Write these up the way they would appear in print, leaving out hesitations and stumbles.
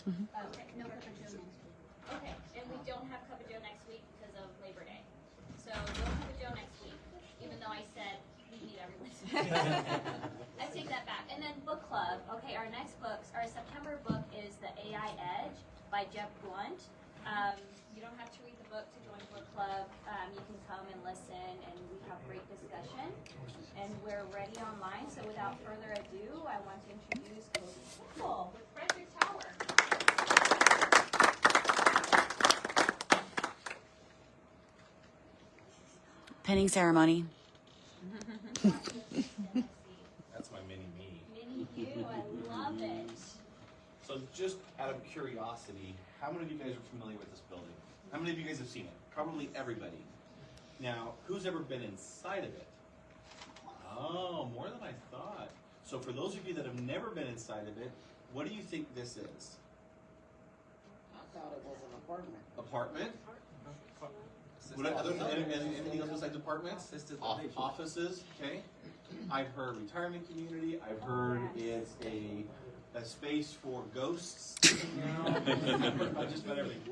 Okay, no Cup of Joe next week. Okay, and we don't have Cup of Joe next week because of Labor Day. So no Cup of Joe next week, even though I said we meet every Wednesday. I take that back. And then book club. Okay, our next books, our September book is The AI Edge by Jeb Blunt. You don't have to read the book to join book club. You can come and listen, and we have great discussion. And we're ready online. So without further ado, I want to introduce Colby Campbell with Frederick Tower. Penning ceremony. That's my mini me. Mini you, I love it. So just out of curiosity, how many of you guys are familiar with this building? How many of you guys have seen it? Probably everybody. Now, who's ever been inside of it? Oh, more than I thought. So for those of you that have never been inside of it, what do you think this is? I thought it was an apartment. Apartment? Anything else besides apartments? Offices, okay. I've heard retirement community. I've heard it's a space for ghosts. Just about everything.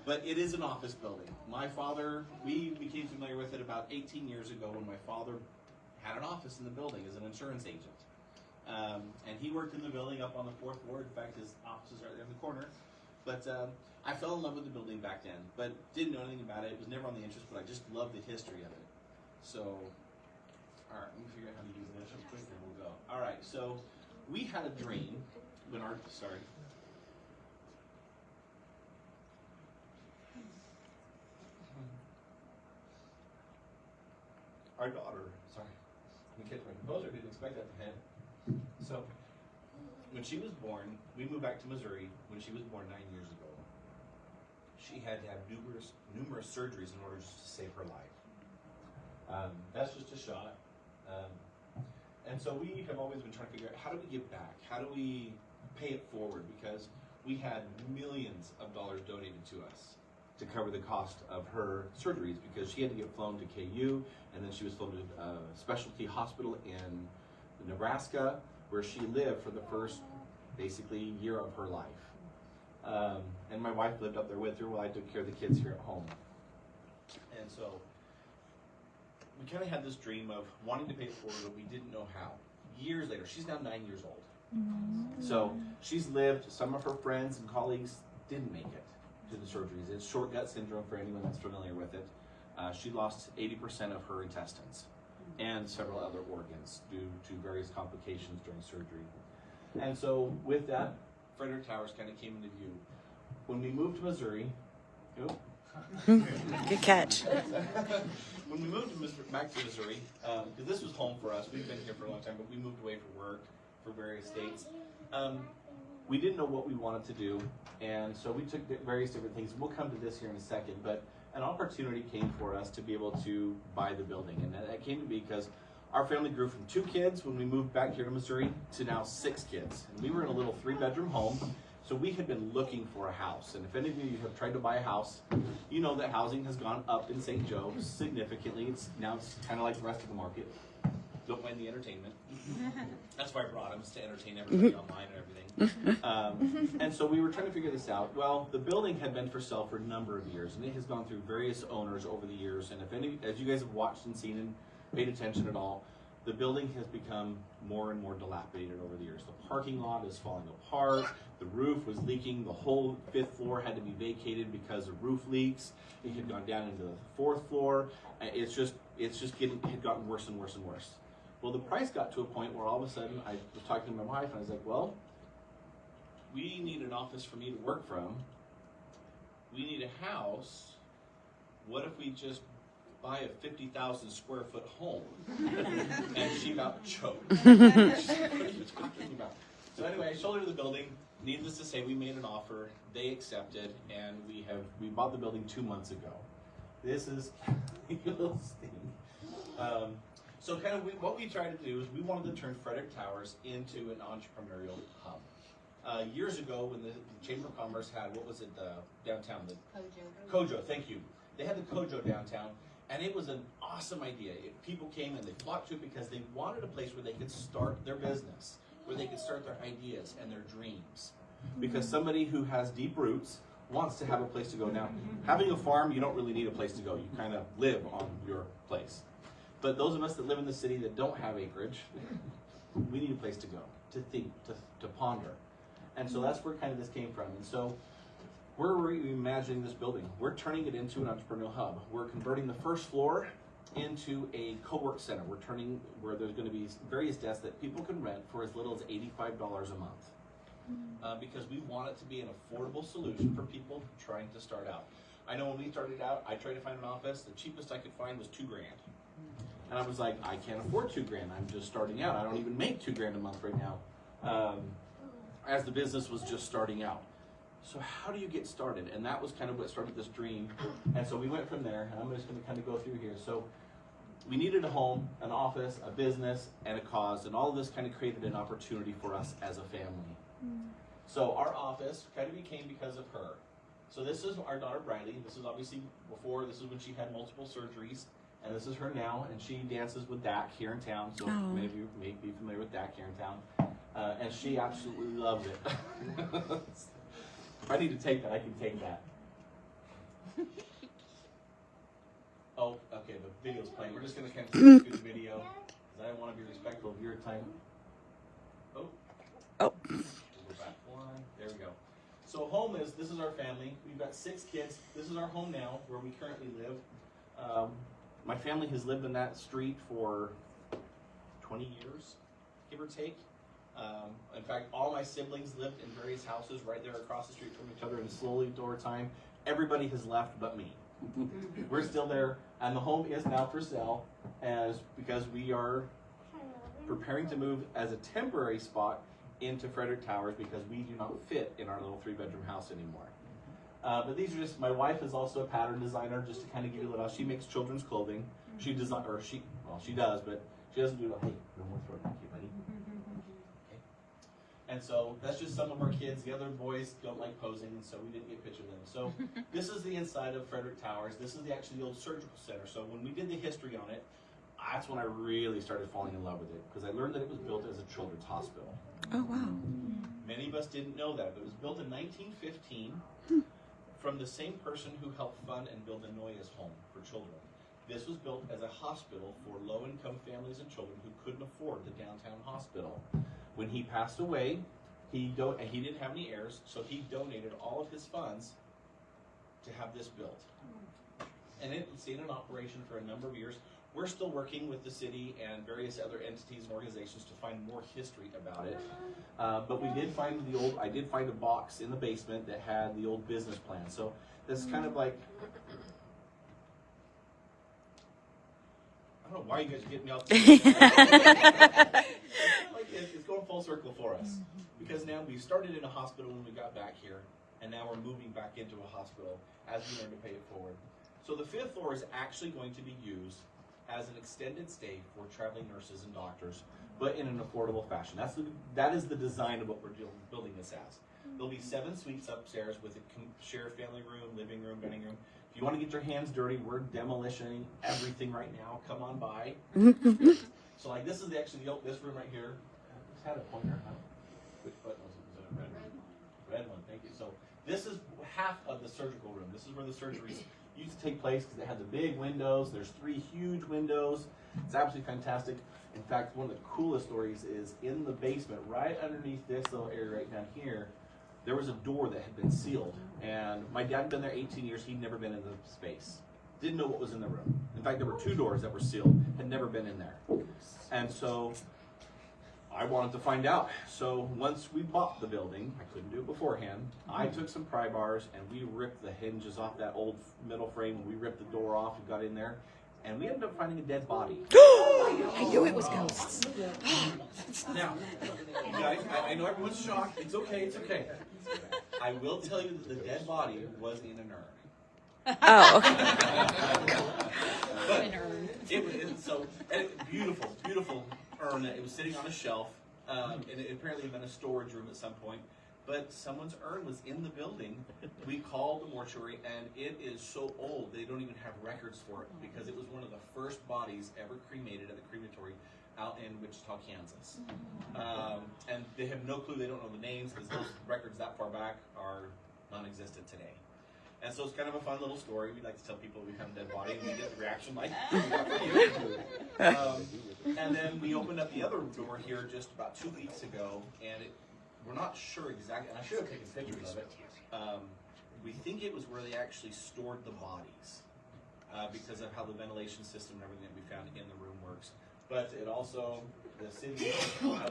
But it is an office building. My father, we became familiar with it about 18 years ago when my father had an office in the building as an insurance agent. And he worked in the building up on the 4th floor. In fact, his office is right there in the corner. But I fell in love with the building back then, but didn't know anything about it. It was never on the interest, but I just loved the history of it. So, all right, let me figure out how to use this real quick, and we'll go. All right, so we had a dream when our our daughter. Sorry, let me catch my composure. Didn't expect that to happen. So, when she was born, we moved back to Missouri. When she was born 9 years ago, she had to have numerous surgeries in order just to save her life. That's just a shot. And so we have always been trying to figure out, how do we give back? How do we pay it forward? Because we had millions of dollars donated to us to cover the cost of her surgeries, because she had to get flown to KU, and then she was flown to a specialty hospital in Nebraska, where she lived for the first, basically, year of her life. And my wife lived up there with her while I took care of the kids here at home. And so we kind of had this dream of wanting to pay it forward, but we didn't know how. Years later, she's now 9 years old. So she's lived, some of her friends and colleagues didn't make it to the surgeries. It's short gut syndrome for anyone that's familiar with it. She lost 80% of her intestines and several other organs due to various complications during surgery. And so with that, Frederick Towers kind of came into view. When we moved to Missouri, Good catch. when we moved back to Missouri, because this was home for us, we've been here for a long time, but we moved away for work for various states. We didn't know what we wanted to do, and so we took various different things. We'll come to this here in a second, but an opportunity came for us to be able to buy the building, and that came to be because our family grew from 2 kids when we moved back here to Missouri to now 6 kids. And we were in a little 3-bedroom home, so we had been looking for a house. And if any of you have tried to buy a house, you know that housing has gone up in St. Joe significantly. It's kind of like the rest of the market. Don't mind the entertainment. That's why I brought them, to entertain everybody online and everything. And so we were trying to figure this out. Well, the building had been for sale for a number of years, and it has gone through various owners over the years. And as you guys have watched and seen and paid attention at all, the building has become more and more dilapidated over the years. The parking lot is falling apart. The roof was leaking. The whole 5th floor had to be vacated because of roof leaks. It had gone down into the 4th floor. It had gotten worse and worse and worse. Well, the price got to a point where all of a sudden I was talking to my wife and I was like, well, we need an office for me to work from. We need a house. What if we just buy a 50,000 square foot home? And she about choked. She's like, what are you talking about? So anyway, I showed her the building. Needless to say, we made an offer. They accepted, and we bought the building 2 months ago. This is a little sting. So kind of what we tried to do is we wanted to turn Frederick Towers into an entrepreneurial hub. Years ago, when the Chamber of Commerce had, what was it, downtown? Kojo, thank you. They had the Kojo downtown, and it was an awesome idea. People came and they flocked to it because they wanted a place where they could start their business, where they could start their ideas and their dreams. because somebody who has deep roots wants to have a place to go. Now, having a farm, you don't really need a place to go. You kind of live on your place. But those of us that live in the city that don't have acreage, we need a place to go, to think, to ponder. And so that's where kind of this came from. And so we're reimagining this building. We're turning it into an entrepreneurial hub. We're converting the first floor into a co-work center. We're turning where there's going to be various desks that people can rent for as little as $85 a month. Because we want it to be an affordable solution for people trying to start out. I know when we started out, I tried to find an office. The cheapest I could find was $2,000. And I was like, I can't afford $2,000. I'm just starting out. I don't even make $2,000 a month right now, as the business was just starting out. So how do you get started? And that was kind of what started this dream. And so we went from there, and I'm just going to kind of go through here. So we needed a home, an office, a business, and a cause, and all of this kind of created an opportunity for us as a family. So our office kind of became because of her. So this is our daughter Briley. This is obviously before, this is when she had multiple surgeries. And this is her now, and she dances with Dak here in town. So many of you may be familiar with Dak here in town. And she absolutely loves it. If I need to take that, I can take that. Oh, okay, the video's playing. We're just going to kind of take through the video, because I want to be respectful of your time. Oh. We'll go back one. There we go. So home is, this is our family. We've got 6 kids. This is our home now, where we currently live. My family has lived in that street for 20 years, give or take. In fact, all my siblings lived in various houses right there across the street from each other, and slowly over time, everybody has left but me. We're still there, and the home is now for sale because we are preparing to move as a temporary spot into Frederick Towers because we do not fit in our little 3-bedroom house anymore. But these are just, my wife is also a pattern designer, just to kind of give you a little, she makes children's clothing. She does, she does, but she doesn't do it, hey, no more throwing at you, buddy. Okay. And so that's just some of our kids. The other boys don't like posing, and so we didn't get pictures of them. So this is the inside of Frederick Towers. This is actually the old surgical center. So when we did the history on it, that's when I really started falling in love with it, because I learned that it was built as a children's hospital. Oh, wow. Many of us didn't know that, but it was built in 1915. From the same person who helped fund and build the Noyes Home for children. This was built as a hospital for low-income families and children who couldn't afford the downtown hospital. When he passed away, he didn't have any heirs, so he donated all of his funds to have this built. And it stayed in operation for a number of years. We're still working with the city and various other entities and organizations to find more history about it. But we did find I did find a box in the basement that had the old business plan. So this is kind of like, I don't know why you guys are getting me off. It's going full circle for us. Because now we started in a hospital when we got back here, and now we're moving back into a hospital as we learn to pay it forward. So the 5th floor is actually going to be used as an extended stay for traveling nurses and doctors, but in an affordable fashion. That is the design of what we're building this as. There'll be 7 suites upstairs with a shared family room, living room, dining room. If you want to get your hands dirty, we're demolishing everything right now. Come on by. So like this is this room right here. It's had a pointer. Which button was it? Was it a red one? Red one, thank you. So this is half of the surgical room. This is where the surgeries used to take place because it had the big windows. There's 3 huge windows. It's absolutely fantastic. In fact, one of the coolest stories is in the basement, right underneath this little area right down here, there was a door that had been sealed. And my dad had been there 18 years. He'd never been in the space. Didn't know what was in the room. In fact, there were 2 doors that were sealed. Had never been in there. And so I wanted to find out. So once we bought the building, I couldn't do it beforehand, I took some pry bars and we ripped the hinges off that old metal frame, and we ripped the door off and got in there, and we ended up finding a dead body. I knew it was ghosts. Now, you guys, I know everyone's shocked. It's okay, it's okay. I will tell you that the dead body was in an urn. Oh, okay. But beautiful urn. It was sitting on a shelf, and it apparently had been a storage room at some point. But someone's urn was in the building. We called the mortuary, and it is so old they don't even have records for it, because it was one of the first bodies ever cremated at the crematory out in Wichita, Kansas. And they have no clue, they don't know the names, because those records that far back are non-existent today. And so it's kind of a fun little story. We like to tell people we found a dead body and we get the reaction like, we got for you. And then we opened up the other door here just about 2 weeks ago, and we're not sure exactly, and I should have taken pictures of it. We think it was where they actually stored the bodies because of how the ventilation system and everything that we found in the room works. But it also, the city,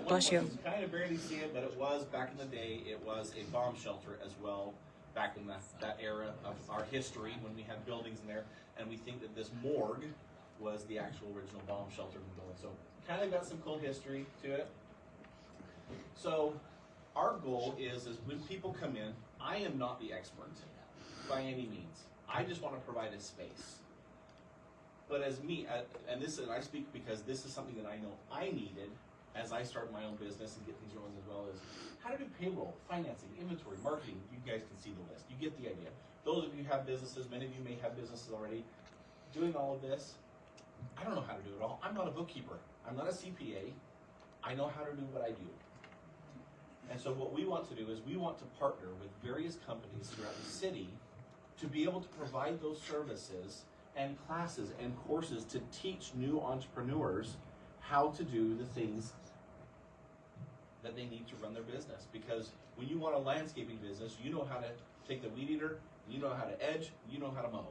Bless you. You kind of barely see it, but it was, back in the day, it was a bomb shelter as well, back in that era of our history when we had buildings in there. And we think that this morgue was the actual original bomb shelter in the building. So kind of got some cool history to it. So our goal is when people come in, I am not the expert by any means. I just want to provide a space. But as me, and I speak because this is something that I know I needed as I start my own business and get things rolling as well, is how to do payroll, financing, inventory, marketing. You guys can see the list. You get the idea. Those of you who have businesses, many of you may have businesses already, doing all of this, I don't know how to do it all. I'm not a bookkeeper. I'm not a CPA. I know how to do what I do. And so what we want to do is we want to partner with various companies throughout the city to be able to provide those services and classes and courses to teach new entrepreneurs how to do the things that they need to run their business. Because when you want a landscaping business, you know how to take the weed eater, you know how to edge, you know how to mow.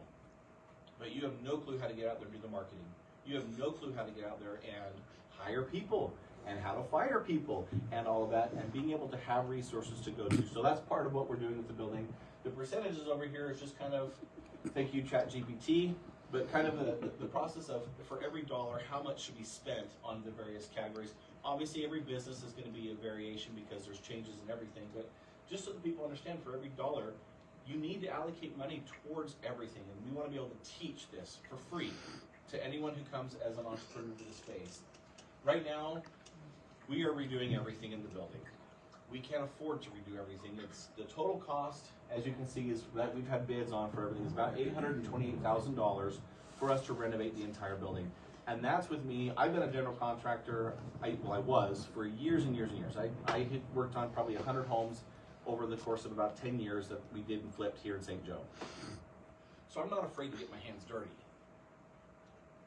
But you have no clue how to get out there and do the marketing. You have no clue how to get out there and hire people and how to fire people and all of that, and being able to have resources to go to. So that's part of what we're doing with the building. The percentages over here is just kind of, thank you ChatGPT, but kind of the process of, for every dollar, how much should be spent on the various categories. Obviously every business is going to be a variation because there's changes in everything, but just so that people understand, for every dollar, you need to allocate money towards everything, and we want to be able to teach this for free to anyone who comes as an entrepreneur to the space. Right now, we are redoing everything in the building. We can't afford to redo everything. It's the total cost, as you can see, is that we've had bids on for everything. It's about $828,000 for us to renovate the entire building. And that's with me. I've been a general contractor, I was, for years and years and years. I had worked on probably 100 homes over the course of about 10 years that we did and flipped here in St. Joe. So I'm not afraid to get my hands dirty.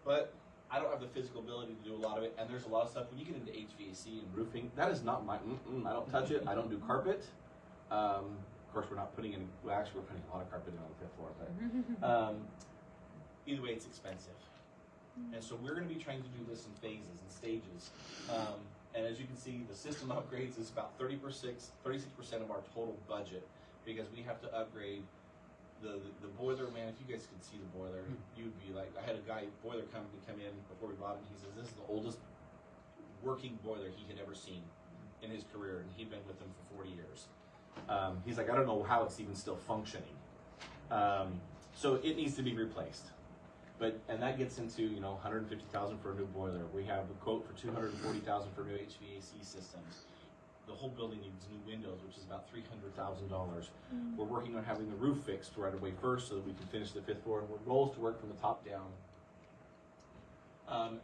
But I don't have the physical ability to do a lot of it, and there's a lot of stuff, when you get into HVAC and roofing, that is not my, I don't touch it, I don't do carpet. Of course, we're not putting any, well, actually we're putting a lot of carpet in on the 5th floor, but either way, it's expensive. And so we're going to be trying to do this in phases and stages. And as you can see, the system upgrades is about 36% of our total budget, because we have to upgrade the boiler. Man, if you guys could see the boiler, you'd be like, I had a guy, boiler company, come in before we bought it, and he says, this is the oldest working boiler he had ever seen in his career, and he'd been with them for 40 years. He's like, I don't know how it's even still functioning. So it needs to be replaced. And that gets into, $150,000 for a new boiler. We have a quote for $240,000 for new HVAC systems. The whole building needs new windows, which is about $300,000. We're working on having the roof fixed right away first, so that we can finish the 5th floor. And our goal is to work from the top down.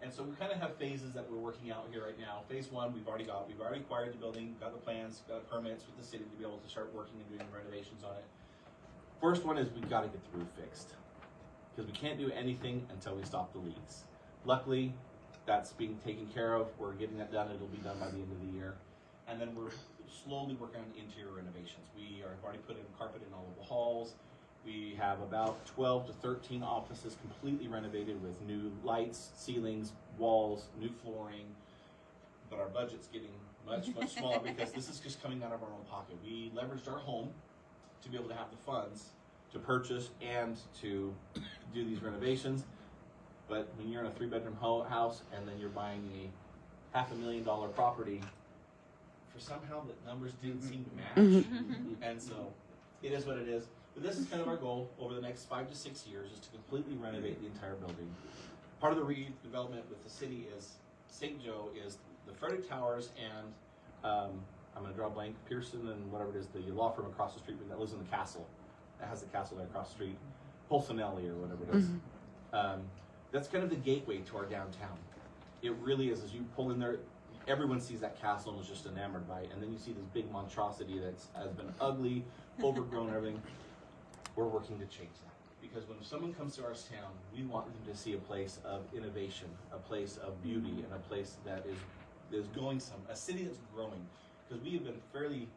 And so we kind of have phases that we're working out here right now. Phase 1, we've already acquired the building, got the plans, got permits with the city to be able to start working and doing renovations on it. First one is we've got to get the roof fixed, because we can't do anything until we stop the leaks. Luckily, that's being taken care of. We're getting that done. It'll be done by the end of the year. And then we're slowly working on interior renovations. We have already put in carpet in all of the halls. We have about 12 to 13 offices completely renovated with new lights, ceilings, walls, new flooring. But our budget's getting much, much smaller because this is just coming out of our own pocket. We leveraged our home to be able to have the funds to purchase and to do these renovations. But when you're in a 3-bedroom house and then you're buying a $500,000 property, for somehow the numbers didn't seem to match. And so it is what it is. But this is kind of our goal over the next 5 to 6 years, is to completely renovate the entire building. Part of the redevelopment with the city is St. Joe is the Frederick Towers and I'm going to draw a blank, Pearson and whatever it is, the law firm across the street that lives in the castle. That has the castle there across the street, Polsonelli or whatever it is. That's kind of the gateway to our downtown. it really is, as you pull in there, everyone sees that castle and is just enamored by it, and then you see this big monstrosity has been ugly, overgrown, everything. We're working to change that. Because when someone comes to our town, we want them to see a place of innovation, a place of beauty, and a place that is going a city that's growing. Because we have been fairly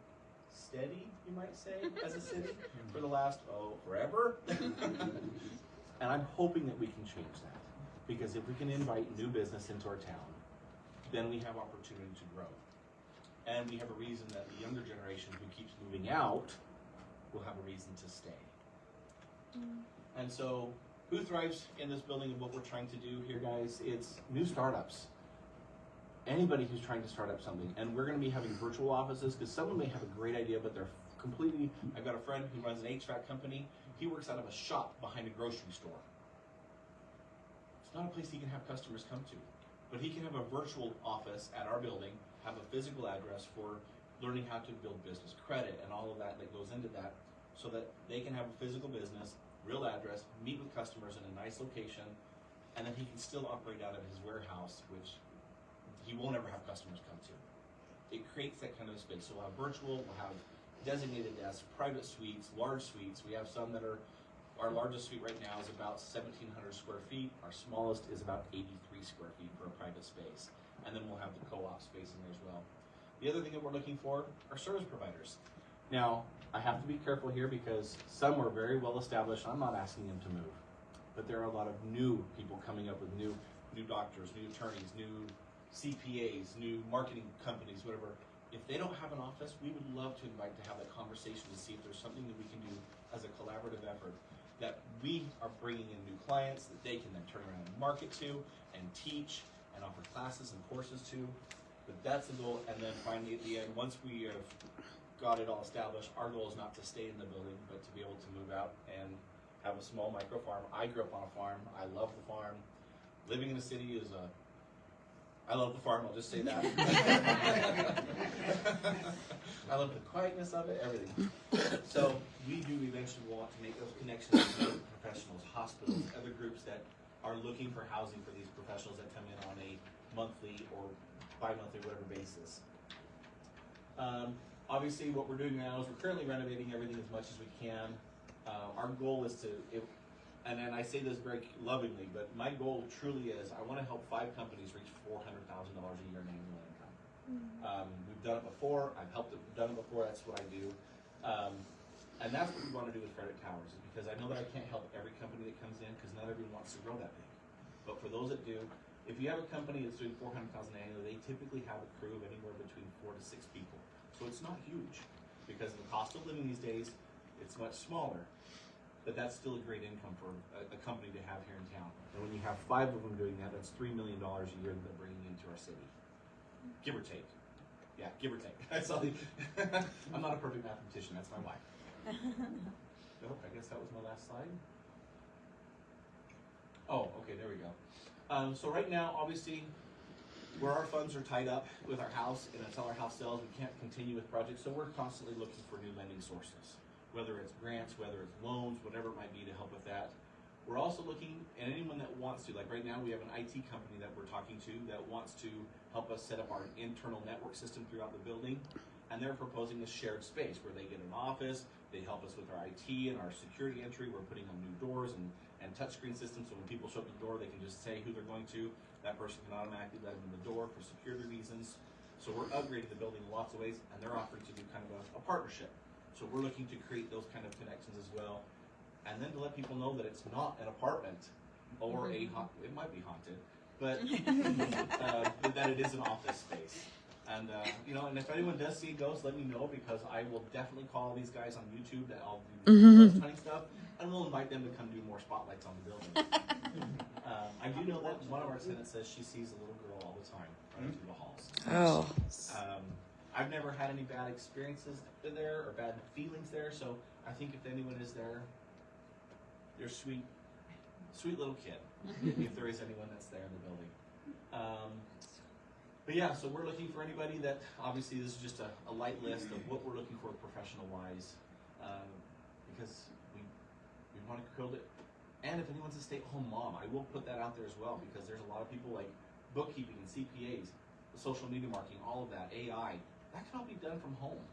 steady, you might say, as a city for the last, forever. And I'm hoping that we can change that. Because if we can invite new business into our town, then we have opportunity to grow. And we have a reason that the younger generation who keeps moving out will have a reason to stay. And so, who thrives in this building and what we're trying to do here, guys? It's new startups. Anybody who's trying to start up something. And we're going to be having virtual offices because someone may have a great idea, but they're completely... I've got a friend who runs an HVAC company. He works out of a shop behind a grocery store. It's not a place he can have customers come to. But he can have a virtual office at our building, have a physical address for learning how to build business credit and all of that goes into that, so that they can have a physical business, real address, meet with customers in a nice location, and then he can still operate out of his warehouse, which he won't ever have customers come to. It creates that kind of space. So we'll have virtual, we'll have designated desks, private suites, large suites. We have some that are, our largest suite right now is about 1,700 square feet. Our smallest is about 83 square feet for a private space. And then we'll have the co-op space in there as well. The other thing that we're looking for are service providers. Now, I have to be careful here because some are very well established. I'm not asking them to move, but there are a lot of new people coming up with new doctors, new attorneys, new CPAs, new marketing companies, whatever. If they don't have an office, we would love to invite to have that conversation to see if there's something that we can do as a collaborative effort that we are bringing in new clients that they can then turn around and market to and teach and offer classes and courses to. But that's the goal. And then finally at the end, once we have got it all established, our goal is not to stay in the building, but to be able to move out and have a small micro farm. I grew up on a farm. I love the farm. Living in a city is I love the farm, I'll just say that. I love the quietness of it, everything. So we do eventually want to make those connections with professionals, hospitals, other groups that are looking for housing for these professionals that come in on a monthly or bi-monthly, whatever basis. Obviously, what we're doing now is we're currently renovating everything as much as we can. Our goal is to, and then I say this very lovingly, but my goal truly is I want to help 5 companies reach $400,000 a year in annual income. We've done it before. I've done it before. That's what I do. And that's what we want to do with Frederick Towers, is because I know that I can't help every company that comes in because not everyone wants to grow that big. But for those that do, if you have a company that's doing $400,000 annually, they typically have a crew of anywhere between 4 to 6 people. So it's not huge because the cost of living these days, it's much smaller. But that's still a great income for a company to have here in town. And when you have 5 of them doing that, that's $3 million a year that they're bringing into our city. Give or take. Yeah, give or take. That's all. I'm not a perfect mathematician, that's my wife. Oh, I guess that was my last slide. Oh, okay, there we go. So right now, obviously, where our funds are tied up with our house, and until our house sells, we can't continue with projects, so we're constantly looking for new lending sources. Whether it's grants, whether it's loans, whatever it might be to help with that. We're also looking at anyone that wants to, like right now we have an IT company that we're talking to that wants to help us set up our internal network system throughout the building, and they're proposing a shared space where they get an office, they help us with our IT and our security entry, we're putting on new doors and touchscreen systems, so when people show up at the door they can just say who they're going to, that person can automatically let them in the door for security reasons. So we're upgrading the building in lots of ways, and they're offering to do kind of a partnership. So we're looking to create those kind of connections as well. And then to let people know that it's not an apartment or it might be haunted, but that it is an office space. And, and if anyone does see ghosts, let me know because I will definitely call these guys on YouTube that I'll do ghost hunting stuff and we'll invite them to come do more spotlights on the building. I do know that one of our tenants says she sees a little girl all the time running through the halls. Oh. I've never had any bad experiences there or bad feelings there, so I think if anyone is there, you're a sweet little kid, if there is anyone that's there in the building. But yeah, so we're looking for anybody that, obviously this is just a light list of what we're looking for professional-wise, because we want to build it. And if anyone's a stay-at-home mom, I will put that out there as well, because there's a lot of people like, bookkeeping and CPAs, social media marketing, all of that, AI, that can all be done from home.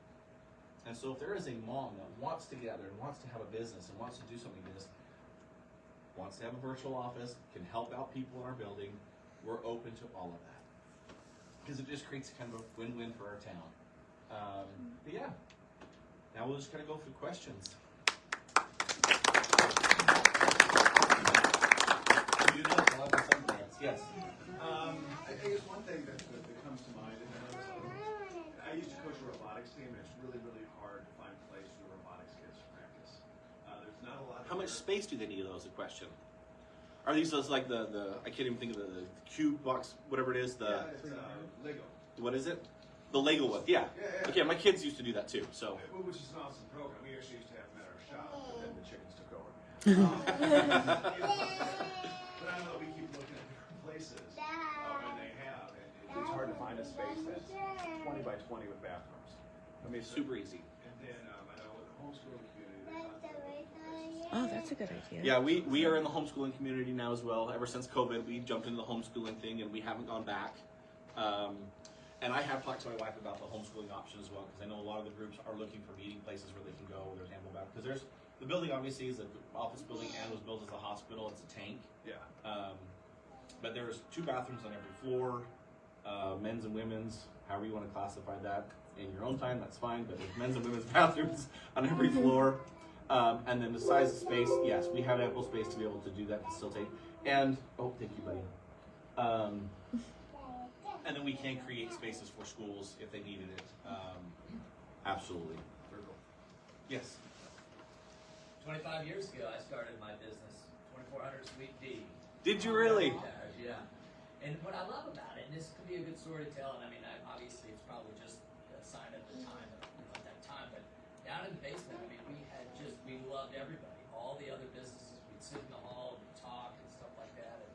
And so if there is a mom that wants to get out there and wants to have a business and wants to do something like this, wants to have a virtual office, can help out people in our building, we're open to all of that. Because it just creates kind of a win-win for our town. But yeah, now we'll just kind of go through questions. You know, a lot of some grants. Yes. I guess one thing that comes to mind, and I used to coach a robotics team, and it's really, really hard to find a place for the robotics kids to practice. There's not a lot. How much space do they need? Those a question. Are these those like the I can't even think of the cube box, whatever it is. Yeah, it's Lego. What is it? The Lego one. Yeah. Yeah. Okay, my kids used to do that too. So. Which is an awesome program. We actually used to have them at our shop, but then the chickens took over. But I know we keep looking at different places, and they have, and it's hard to find a space that's 20 by 20 with bathrooms. I mean, Super easy. And then I know with the homeschooling community, there's lots of places. Oh, that's a good idea. Yeah, we are in the homeschooling community now as well. Ever since COVID, we jumped into the homeschooling thing, and we haven't gone back. And I have talked to my wife about the homeschooling option as well, because I know a lot of the groups are looking for meeting places where they can go, where there's ample bathroom. Because there's the building obviously is an office building and was built as a hospital. It's a tank. Yeah. But there's 2 bathrooms on every floor, men's and women's, however you want to classify that. In your own time, that's fine, but there's men's and women's bathrooms on every floor. And then the size of space, yes, we have ample space to be able to do that, facilitate. And, oh, thank you, buddy. And then we can create spaces for schools if they needed it. Absolutely. Yes. 25 years ago, I started my business, 2400 Suite D. Did you really? Yeah. And what I love about it, and this could be a good story to tell, and I mean, obviously it's probably just a sign of the time, at that time, but down in the basement, I mean, we loved everybody. All the other businesses, we'd sit in the hall and we'd talk and stuff like that. And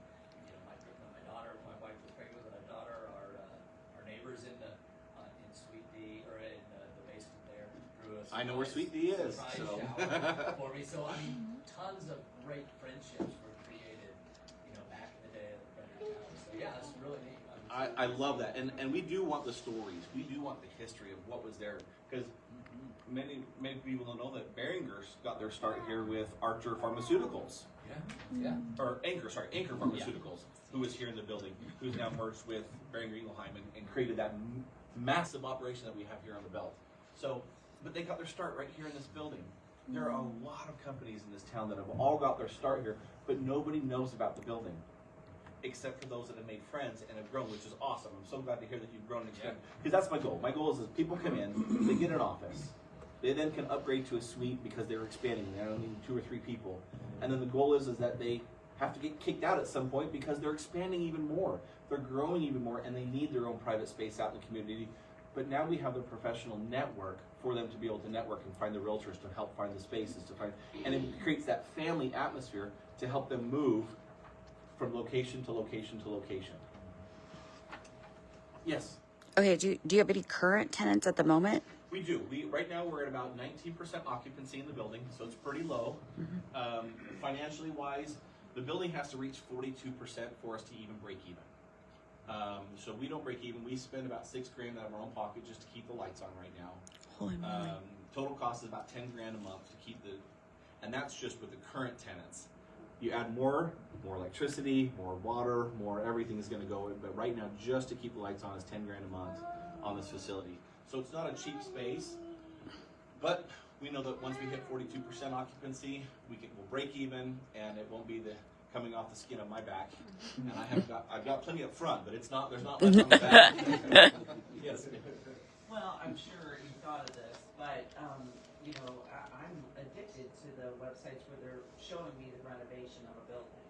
my daughter, my wife was pregnant with our daughter, our neighbors in Suite D, or in the basement there, drew us. I know where Suite D is. So. For me, so I mean, tons of great friendships were created, back in the day at the Frederick Tower. So yeah, it's really neat. I love that, and we do want the stories. We do want the history of what was there, because many people don't know that Behringer's got their start here with Archer Pharmaceuticals. Yeah. Or Anchor Pharmaceuticals, who was here in the building, who's now merged with Behringer Ingelheim and created that massive operation that we have here on the belt. So, but they got their start right here in this building. There are a lot of companies in this town that have all got their start here, but nobody knows about the building, except for those that have made friends and have grown, which is awesome. I'm so glad to hear that you've grown and expanded, because that's my goal. My goal is people come in, they get an office. They then can upgrade to a suite because they're expanding. They're only needing 2 or 3 people. And then the goal is that they have to get kicked out at some point because they're expanding even more. They're growing even more, and they need their own private space out in the community. But now we have the professional network for them to be able to network and find the realtors to help find the spaces and it creates that family atmosphere to help them move from location to location to location. Yes? Okay, do you have any current tenants at the moment? We do. Right now we're at about 19% occupancy in the building, so it's pretty low. Financially wise, the building has to reach 42% for us to even break even. So we don't break even. We spend about $6,000 out of our own pocket just to keep the lights on right now. Holy moly. Total cost is about $10,000 a month to keep and that's just with the current tenants. You add more electricity, more water, more everything is going to go in. But right now, just to keep the lights on is $10,000 a month on this facility. So it's not a cheap space, but we know that once we hit 42% occupancy, we'll break even, and it won't be coming off the skin of my back. And I've got plenty up front, but there's not much on the back. Yes. Well, I'm sure you thought of this, but I'm addicted to the websites where they're showing me the renovation of a building.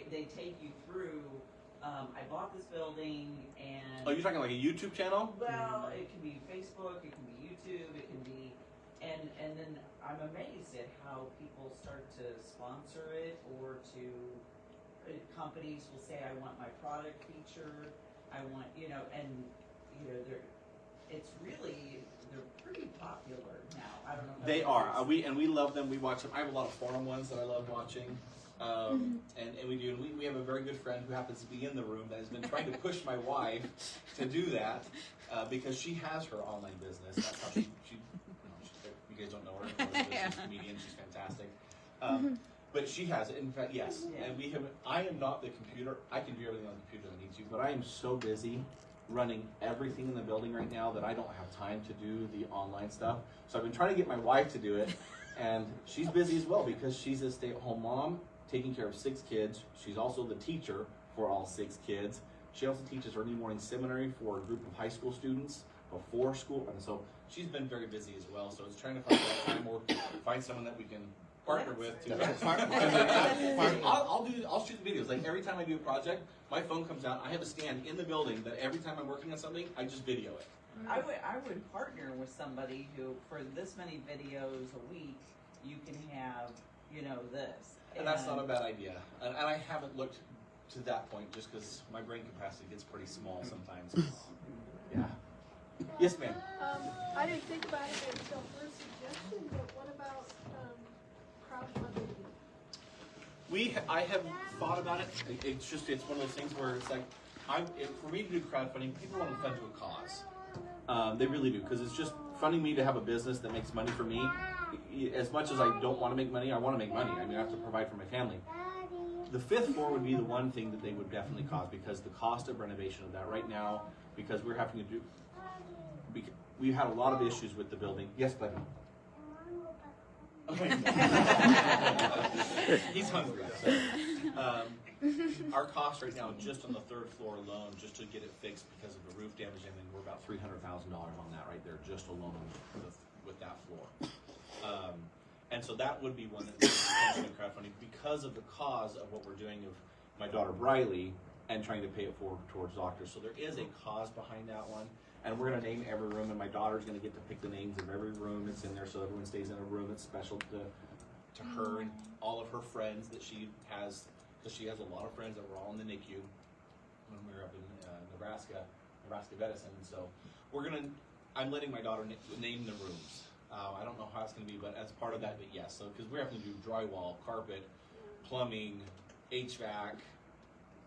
They take you through. I bought this building, and Oh, you're talking like a YouTube channel? well, it can be Facebook, it can be YouTube, it can be, and then I'm amazed at how people start to sponsor it, or companies will say, I want my product featured, I want, they're pretty popular now. I don't know They are. We love them. We watch them. I have a lot of forum ones that I love watching. And we do. And we have a very good friend who happens to be in the room that has been trying to push my wife to do that because she has her online business. That's how she you guys don't know her. She's a comedian. She's fantastic. But she has it. In fact, yes. Yeah. And we have. I am not the computer. I can do everything on the computer that I need to, but I am so busy running everything in the building right now that I don't have time to do the online stuff. So I've been trying to get my wife to do it, and she's busy as well because she's a stay-at-home mom taking care of 6 kids. She's also the teacher for all 6 kids. She also teaches early morning seminary for a group of high school students before school, and so she's been very busy as well. So it's trying to find that time or find someone that we can partner with to I'll shoot the videos. Like every time I do a project, my phone comes out. I have a stand in the building that every time I'm working on something, I just video it. I would partner with somebody who, for this many videos a week, you can have, this. And that's not a bad idea. And I haven't looked to that point just because my brain capacity gets pretty small sometimes. Yeah. Yes, ma'am. I didn't think about it until first suggestion, but what about crowdfunding? I have thought about it. It's one of those things where it's like, for me to do crowdfunding, people want to fund to a cause. They really do, because it's just funding me to have a business that makes money for me. As much as I don't want to make money, I want to make money. I mean, I have to provide for my family. The 5th floor would be the one thing that they would definitely cause, because the cost of renovation of that right now, because we're having to do, we've had a lot of issues with the building. Yes, buddy. He's hungry. So, our cost right now, just on the 3rd floor alone, just to get it fixed because of the roof damage, and then we're about $300,000 on that right there, just alone with that floor. And so that would be one that's potentially crowdfunding because of the cause of what we're doing of my daughter Briley and trying to pay it forward towards doctors. So there is a cause behind that one. And we're going to name every room, and my daughter's going to get to pick the names of every room that's in there, so everyone stays in a room that's special to her and all of her friends that she has, because she has a lot of friends that were all in the NICU when we were up in Nebraska Medicine. So I'm letting my daughter name the rooms. I don't know how it's going to be, but as part of that, but yes. So because we're having to do drywall, carpet, plumbing, HVAC,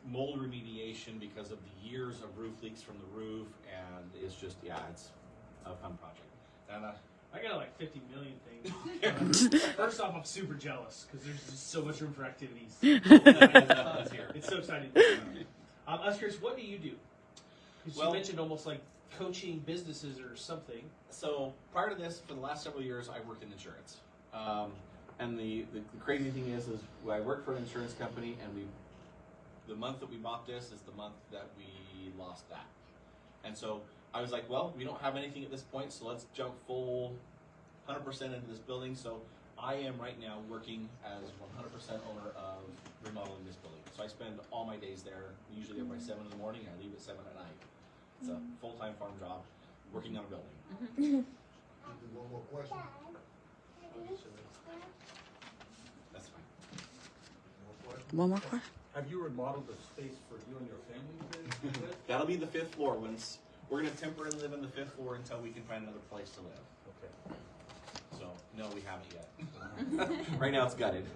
mold remediation because of the years of roof leaks from the roof, and it's just, it's a fun project. And I got like 50 million things. First off, I'm super jealous because there's just so much room for activities. It's so exciting. I was curious, what do you do? Because you mentioned almost like coaching businesses or something. So prior to this, for the last several years, I worked in insurance. And the crazy thing is I worked for an insurance company, and the month that we bought this is the month that we lost that. And so I was like, well, we don't have anything at this point, so let's jump full 100% into this building. So I am right now working as 100% owner of remodeling this building. So I spend all my days there, usually there by 7 in the morning, and I leave at 7 at night. It's a full-time farm job, working on a building. One more question. That's fine. One more question. Have you remodeled the space for you and your family to live? That'll be the 5th floor. Once we're going to temporarily live in the 5th floor until we can find another place to live. Okay. So no, we haven't yet. Right now it's gutted.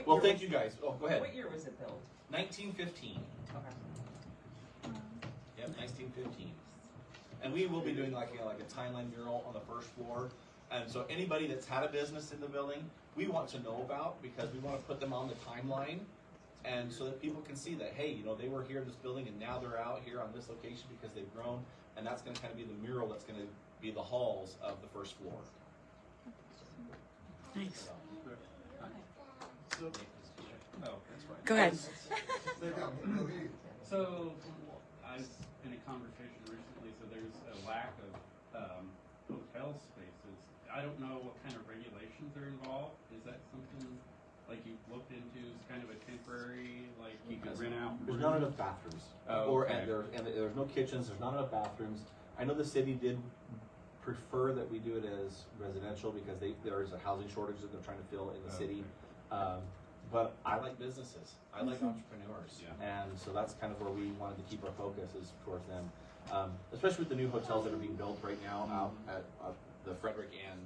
Well, thank you guys. Oh, go ahead. What year was it built? 1915. Okay. Yep, 1915. And we will be doing like a timeline mural on the 1st floor. And so anybody that's had a business in the building, we want to know about, because we want to put them on the timeline, and so that people can see that, hey, they were here in this building and now they're out here on this location because they've grown, and that's going to kind of be the mural that's going to be the halls of the 1st floor. Nice. So, Oh, that's right. Go ahead. So, I was in a conversation recently, so there's a lack of hotel spaces. I don't know what kind of regulations are involved. Is that something like you've looked into as kind of a temporary, like you could rent out? There's not enough bathrooms. Okay. And there's no kitchens, there's not enough bathrooms. I know the city did prefer that we do it as residential because there is a housing shortage that they're trying to fill in the city. But I like businesses. I like entrepreneurs. Yeah. And so that's kind of where we wanted to keep our focus is towards them. especially with the new hotels that are being built right now out at the Frederick and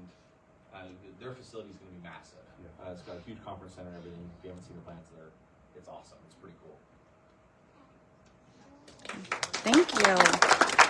their facility is going to be massive. Yeah. It's got a huge conference center and everything. If you haven't seen the plans there, it's awesome. It's pretty cool. Thank you.